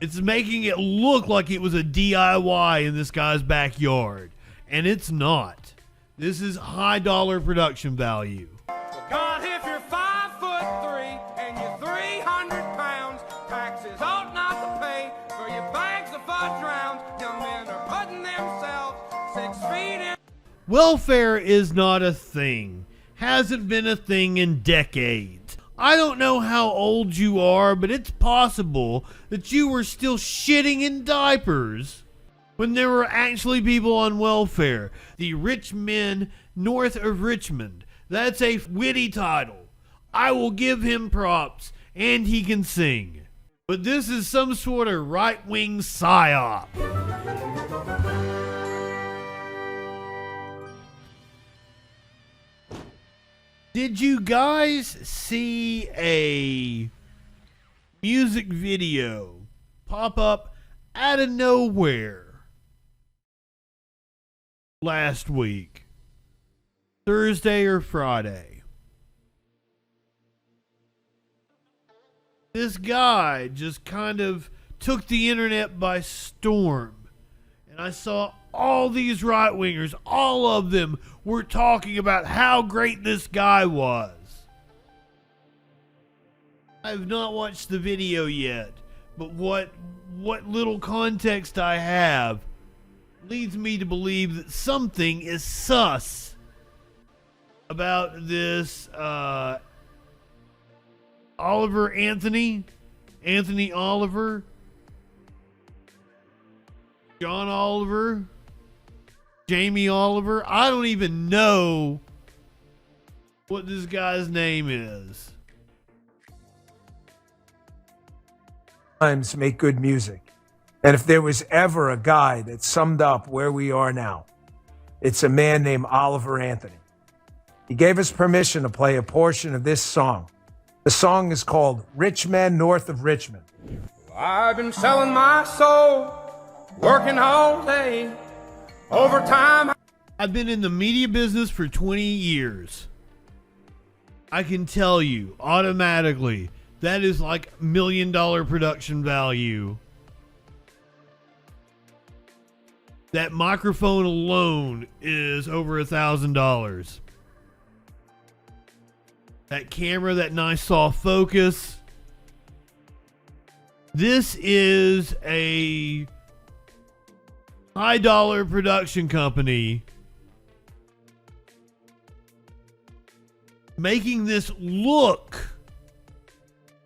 It's making it look like it was a DIY in this guy's backyard. And it's not. This is high dollar production value. God, if you're 5'3" and you're 300 pounds, taxes ought not to pay for your bags of fudge rounds. Young men are putting themselves 6 feet in. Welfare is not a thing. Hasn't been a thing in decades. I don't know how old you are, but it's possible that you were still shitting in diapers when there were actually people on welfare. The rich men north of Richmond. That's a witty title. I will give him props, and he can sing. But this is some sort of right-wing psyop. Did you guys see a music video pop up out of nowhere last week? Thursday or Friday? This guy just kind of took the internet by storm. And I saw all these right-wingers, all of them were talking about how great this guy was. I have not watched the video yet, but what little context I have leads me to believe that something is sus about this Anthony Oliver, John Oliver, Jamie Oliver. I don't even know what this guy's name is. Times make good music. And if there was ever a guy that summed up where we are now, it's a man named Oliver Anthony. He gave us permission to play a portion of this song. The song is called Rich Men North of Richmond. I've been selling my soul, working all day, overtime. I've been in the media business for 20 years. I can tell you automatically that is like $1 million production value. That microphone alone is over $1,000. That camera, that nice soft focus. This is a high dollar production company making this look.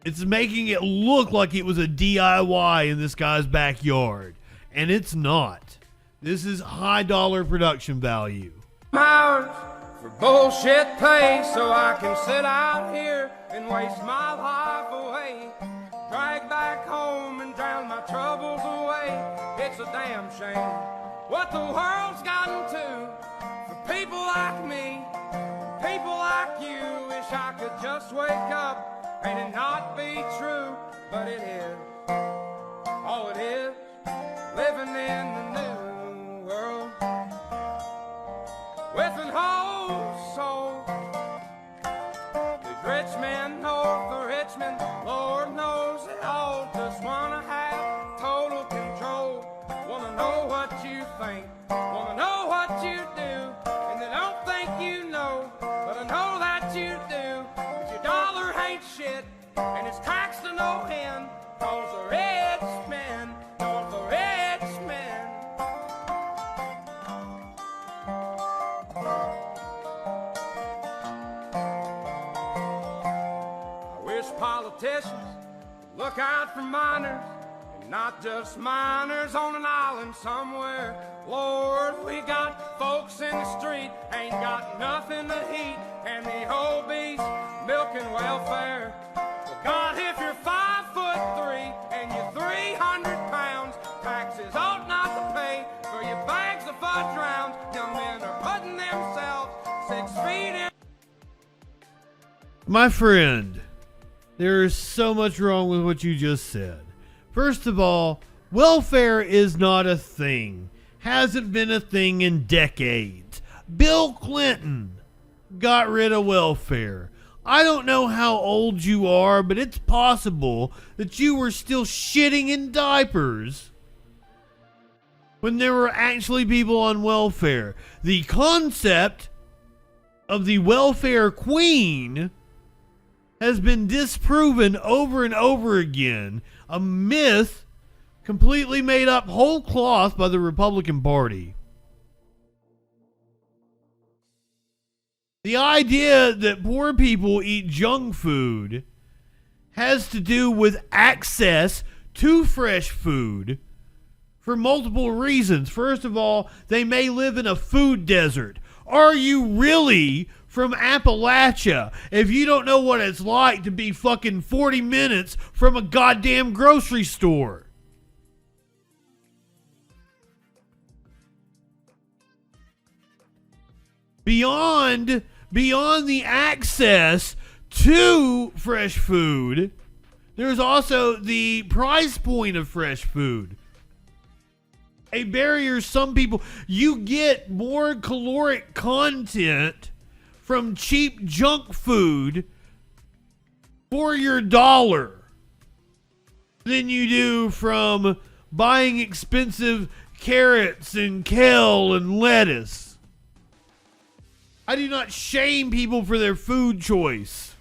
It's making it look like it was a DIY in this guy's backyard. And it's not. This is high dollar production value. Hours for bullshit pay, so I can sit out here and waste my life away. Drag back home and drown my troubles away. It's a damn shame what the world's gotten to for people like me, people like you. Wish I could just wake up and it not be true, but it is. Oh, it is living in the new world with an whole soul. These rich men north of Richmond, Lord knows they all just wanna have total control. Wanna know what you think, wanna know what you do, and they don't think you know, but I know that you do. 'Cause your dollar ain't shit, and it's taxed to no end. 'Cause the rich men north of Richmond. I wish politicians would look out for minors, and not just minors on an island somewhere. Lord, we got folks in the street, ain't got nothing to eat, and the obese milking welfare. Well, God, if you're 5'3" and you're 300 pounds, taxes ought not to pay for your bags of fudge rounds. Young men are putting themselves 6 feet in. My friend, there is so much wrong with what you just said. First of all, welfare is not a thing. Hasn't been a thing in decades. Bill Clinton got rid of welfare. I don't know how old you are, but it's possible that you were still shitting in diapers when there were actually people on welfare. The concept of the welfare queen has been disproven over and over again. A myth completely made up whole cloth by the Republican Party. The idea that poor people eat junk food has to do with access to fresh food for multiple reasons. First of all, they may live in a food desert. Are you really from Appalachia if you don't know what it's like to be fucking 40 minutes from a goddamn grocery store? Beyond the access to fresh food, there's also the price point of fresh food. A barrier some people, you get more caloric content from cheap junk food for your dollar than you do from buying expensive carrots and kale and lettuce. I do not shame people for their food choice.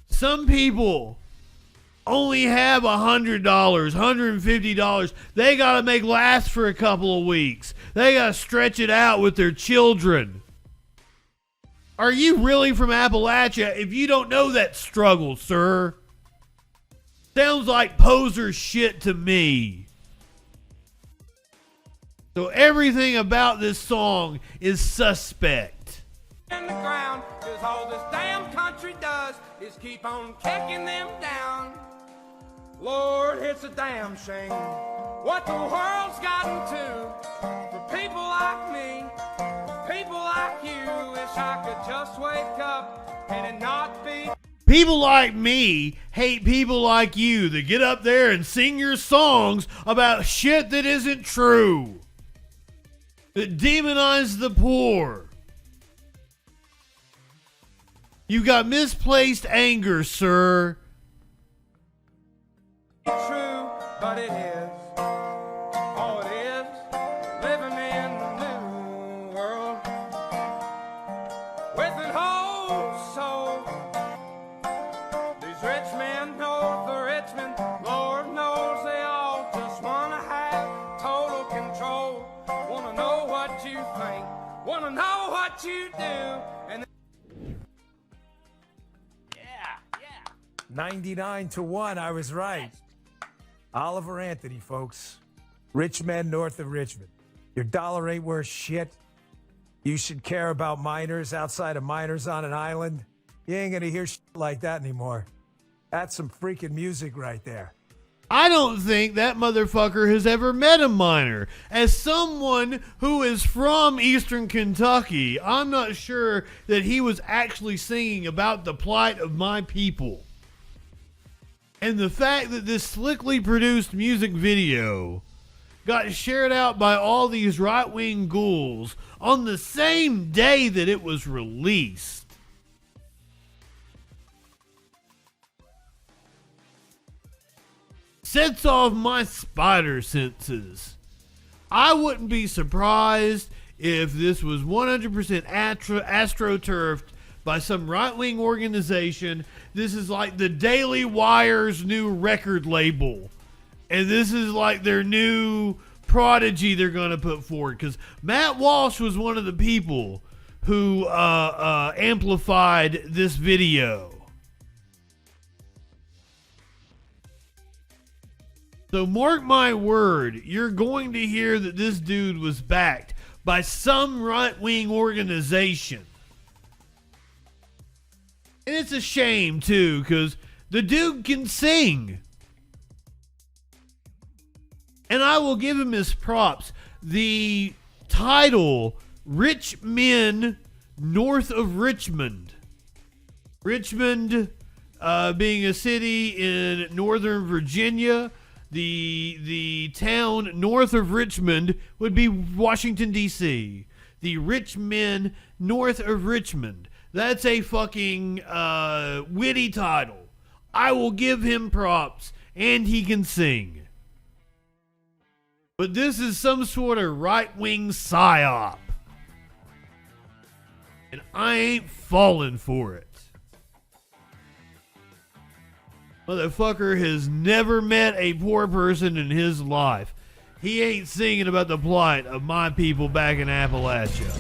Some people only have $100, $150. They got to make last for a couple of weeks. They got to stretch it out with their children. Are you really from Appalachia if you don't know that struggle, sir? Sounds like poser shit to me. So everything about this song is suspect. In the ground, 'cause all this damn country does is keep on kicking them down. Lord, it's a damn shame what the world's gotten to. For people like me, people like you, wish I could just wake up and it not be. People like me hate people like you that get up there and sing your songs about shit that isn't true, that demonize the poor. You got misplaced anger, sir. True, but it is. All it is, living in the new world with an whole soul. These rich men know the Richmond, Lord knows they all just wanna have total control. Wanna know what you think, wanna know what you do, and 99-1, I was right. Oliver Anthony, folks. Rich men north of Richmond. Your dollar ain't worth shit. You should care about minors outside of minors on an island. You ain't gonna hear shit like that anymore. That's some freaking music right there. I don't think that motherfucker has ever met a minor. As someone who is from Eastern Kentucky, I'm not sure that he was actually singing about the plight of my people. And the fact that this slickly produced music video got shared out by all these right-wing ghouls on the same day that it was released sets off my spider senses. I wouldn't be surprised if this was 100% astroturfed by some right-wing organization. This is like the Daily Wire's new record label. And this is like their new prodigy they're going to put forward. Because Matt Walsh was one of the people who amplified this video. So mark my word, you're going to hear that this dude was backed by some right-wing organization. And it's a shame, too, because the dude can sing. And I will give him his props. The title, Rich Men North of Richmond. Richmond being a city in Northern Virginia. The town north of Richmond would be Washington, D.C. The Rich Men North of Richmond. That's a fucking witty title. I will give him props, and he can sing. But this is some sort of right-wing psyop. And I ain't falling for it. Motherfucker has never met a poor person in his life. He ain't singing about the plight of my people back in Appalachia.